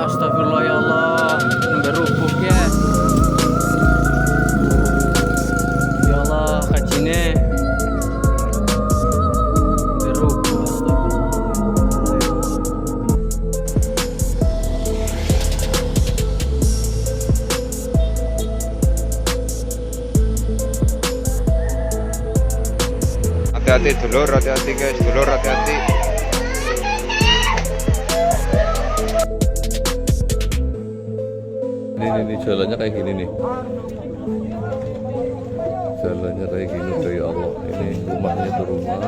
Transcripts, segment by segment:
Astagfirullah ya Allah, berubuk ya. Ya Allah, kacine berubuk. Hati-hati dulur, hati-hati guys, dulur hati-hati. Ini jalannya kayak gini nih. Jalannya kayak gini tuh ya Allah. Ini rumahnya itu rumah.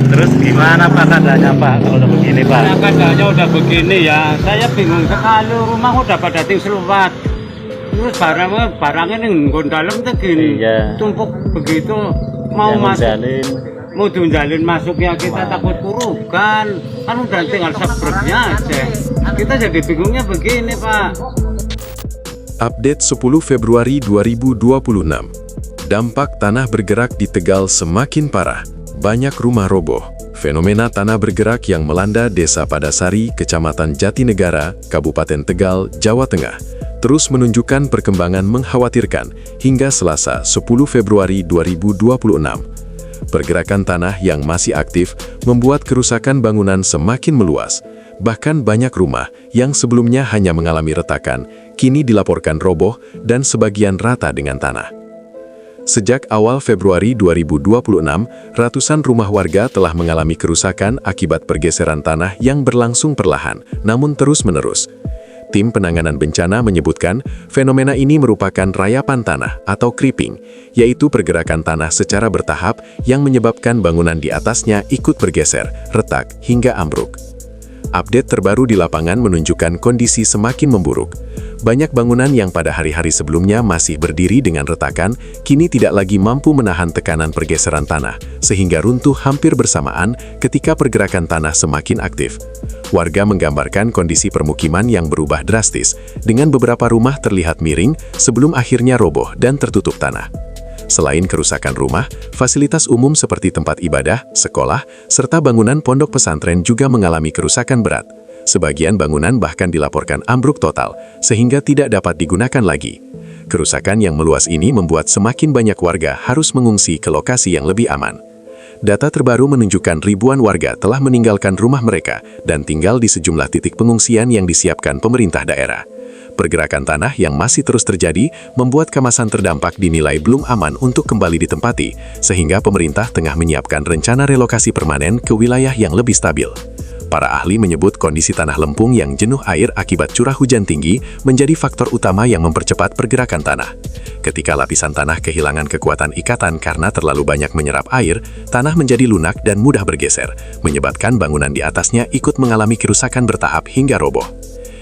Terus gimana Pak keadaannya Pak kalau begini Pak? Nah, keadaannya udah begini ya, saya bingung sekali, rumah udah pada tingseluat. Terus barangnya nih dalam tuh gini, Iya. tumpuk begitu, mau Yang masuk, menjalin. mau dijalin masuknya kita takut kurukan, kan udah tinggal sebrangnya aja. Kita jadi bingungnya begini Pak. Update 10 Februari 2026. Dampak tanah bergerak di Tegal semakin parah. Banyak rumah roboh. Fenomena tanah bergerak yang melanda Desa Padasari, Kecamatan Jatinegara, Kabupaten Tegal, Jawa Tengah, terus menunjukkan perkembangan mengkhawatirkan hingga Selasa 10 Februari 2026. Pergerakan tanah yang masih aktif membuat kerusakan bangunan semakin meluas. Bahkan banyak rumah yang sebelumnya hanya mengalami retakan, kini dilaporkan roboh dan sebagian rata dengan tanah. Sejak awal Februari 2026, ratusan rumah warga telah mengalami kerusakan akibat pergeseran tanah yang berlangsung perlahan, namun terus-menerus. Tim penanganan bencana menyebutkan fenomena ini merupakan rayapan tanah atau creeping, yaitu pergerakan tanah secara bertahap yang menyebabkan bangunan di atasnya ikut bergeser, retak, hingga ambruk. Update terbaru di lapangan menunjukkan kondisi semakin memburuk. Banyak bangunan yang pada hari-hari sebelumnya masih berdiri dengan retakan, kini tidak lagi mampu menahan tekanan pergeseran tanah, sehingga runtuh hampir bersamaan ketika pergerakan tanah semakin aktif. Warga menggambarkan kondisi permukiman yang berubah drastis, dengan beberapa rumah terlihat miring sebelum akhirnya roboh dan tertutup tanah. Selain kerusakan rumah, fasilitas umum seperti tempat ibadah, sekolah, serta bangunan pondok pesantren juga mengalami kerusakan berat. Sebagian bangunan bahkan dilaporkan ambruk total, sehingga tidak dapat digunakan lagi. Kerusakan yang meluas ini membuat semakin banyak warga harus mengungsi ke lokasi yang lebih aman. Data terbaru menunjukkan ribuan warga telah meninggalkan rumah mereka dan tinggal di sejumlah titik pengungsian yang disiapkan pemerintah daerah. Pergerakan tanah yang masih terus terjadi membuat kawasan terdampak dinilai belum aman untuk kembali ditempati, sehingga pemerintah tengah menyiapkan rencana relokasi permanen ke wilayah yang lebih stabil. Para ahli menyebut kondisi tanah lempung yang jenuh air akibat curah hujan tinggi menjadi faktor utama yang mempercepat pergerakan tanah. Ketika lapisan tanah kehilangan kekuatan ikatan karena terlalu banyak menyerap air, tanah menjadi lunak dan mudah bergeser, menyebabkan bangunan di atasnya ikut mengalami kerusakan bertahap hingga roboh.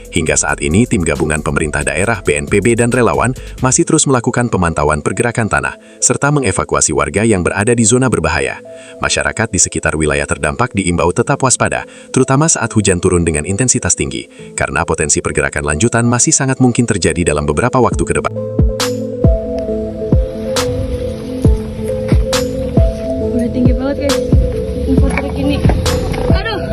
Hingga saat ini, tim gabungan pemerintah daerah, BNPB, dan relawan masih terus melakukan pemantauan pergerakan tanah, serta mengevakuasi warga yang berada di zona berbahaya. Masyarakat di sekitar wilayah terdampak diimbau tetap waspada, terutama saat hujan turun dengan intensitas tinggi, karena potensi pergerakan lanjutan masih sangat mungkin terjadi dalam beberapa waktu ke depan. Udah tinggi banget guys, info trik ini. Aduh.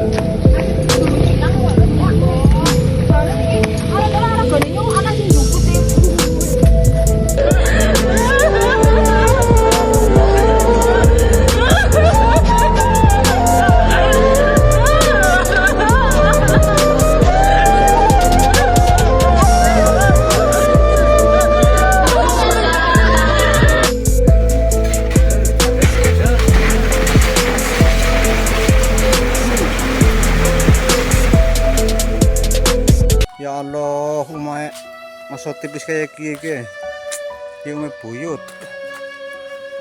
Ya Allah, umay masuk tipis kayak gini, dia umay buyut.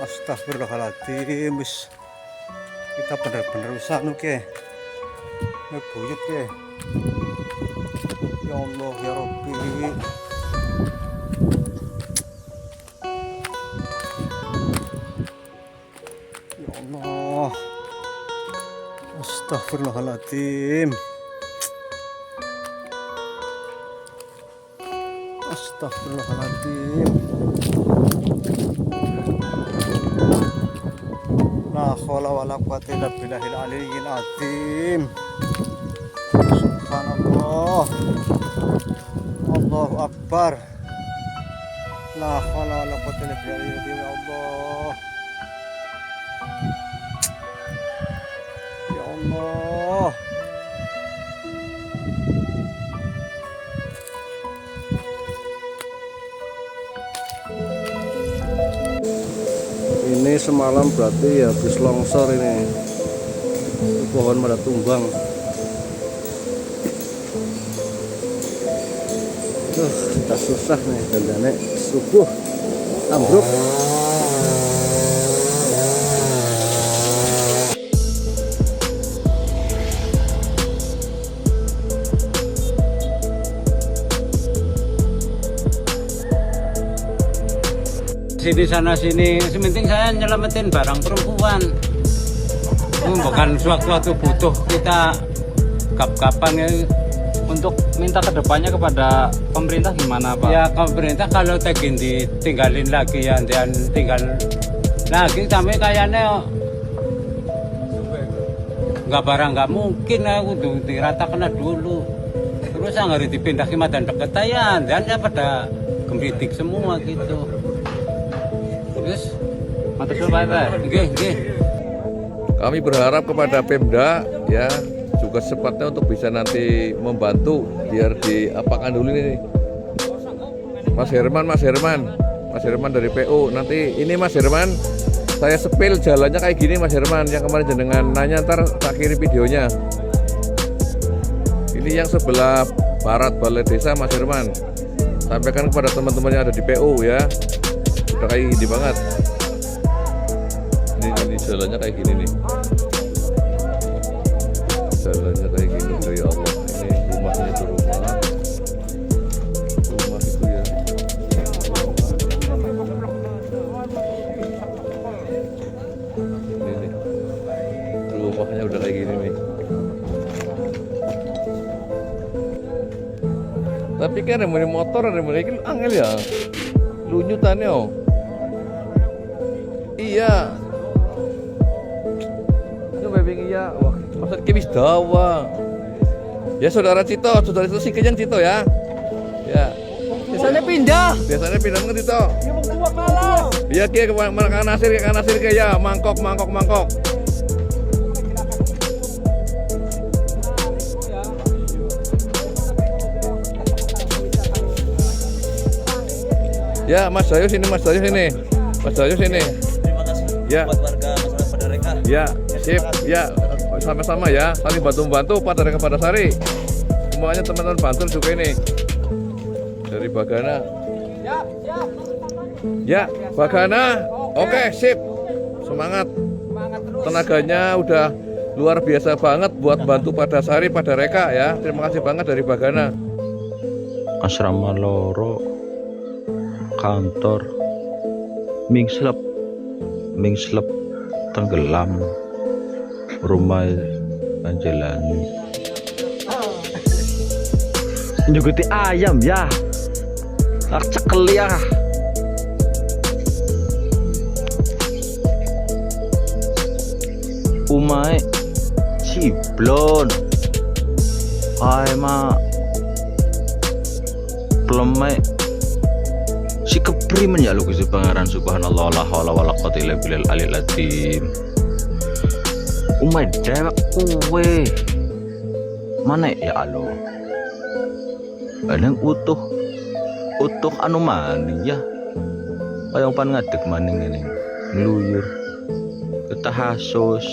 Astagfirullahaladzim, bis kita benar-benar usah nuke, umay buyut ke. Ya Allah, ya Rabbi. Ya Allah, astagfirullahaladzim. Astagfirullahaladzim. haula wala quwata illa billahil aliyyil azim. Subhanallah. Allahu akbar. La haula wala quwata illa billahil azim. Ya Allah. Ya Allah. Ini semalam berarti habis longsor ini, pohon pada tumbang. Kita susah nih dandane subuh ambruk. Sini sana sini, sementing saya nyelamatin barang perempuan. Bukan suatu butuh kita kapan ya. Untuk minta kedepannya kepada pemerintah gimana Pak? Ya pemerintah kalau tegin ditinggalin lagi ya, dan tinggal lagi sampai kayaknya nggak barang nggak mungkin aku tuh diratakan dulu. Terus harus dipindah ke Madan deket ya, dan ya pada gembiritik semua gitu. Terus Matur suwun Pak. nggih. Kami berharap kepada Pemda ya juga secepatnya untuk bisa nanti membantu biar diapakan dulu ini. Mas Herman dari PU. Nanti ini Mas Herman, saya sepil jalannya kayak gini Mas Herman, yang kemarin jenengan nanya, ntar tak kirim videonya. Ini yang sebelah barat Balai Desa Mas Herman. Sampaikan kepada teman-teman yang ada di PU ya. Udah kayak gini banget. Ini jalannya kayak gini nih. Jalannya kayak gini tuh ya Allah. Ini rumahnya itu rumah itu ya. Ini nih. Rumahnya udah kayak gini nih. Tapi kan remoni motor, remoni ini angel ya. Lunyutannya oh. Iya. Itu bebing iya. Wah, masa kibis dawa. Ya saudara Cito sih kenyang Cito ya. Ya. Biasanya pindah kan Cito. Iya kia ke Kanasir ke ya, mangkok. Ya, Mas Dayo sini. Terima kasih Ya. buat warga masyarakat Padareka. Ya, sip. Ya, sama-sama ya. Saling bantu-bantu Padareka Padasari. Semuanya teman-teman Bantul juga ini. Dari Bagana. Ya, Bagana. Oke, sip. Semangat. Tenaganya udah luar biasa banget buat bantu Padasari, Padareka ya. Terima kasih banget dari Bagana. Asrama loro, kantor mingslep tenggelam, rumah Angelani nyuguti ayam ya, cekel ya. Umai ciblon ay ma pelemai si keprimen ya lu Gusti Pangeran subhanallah la haula wala quwata illa billahil aliyil azim. Umai dewek kuwe mana ya alo aneng utuh anu maning ya kaya pan ngadeg maning ini ngluyur ketahasus.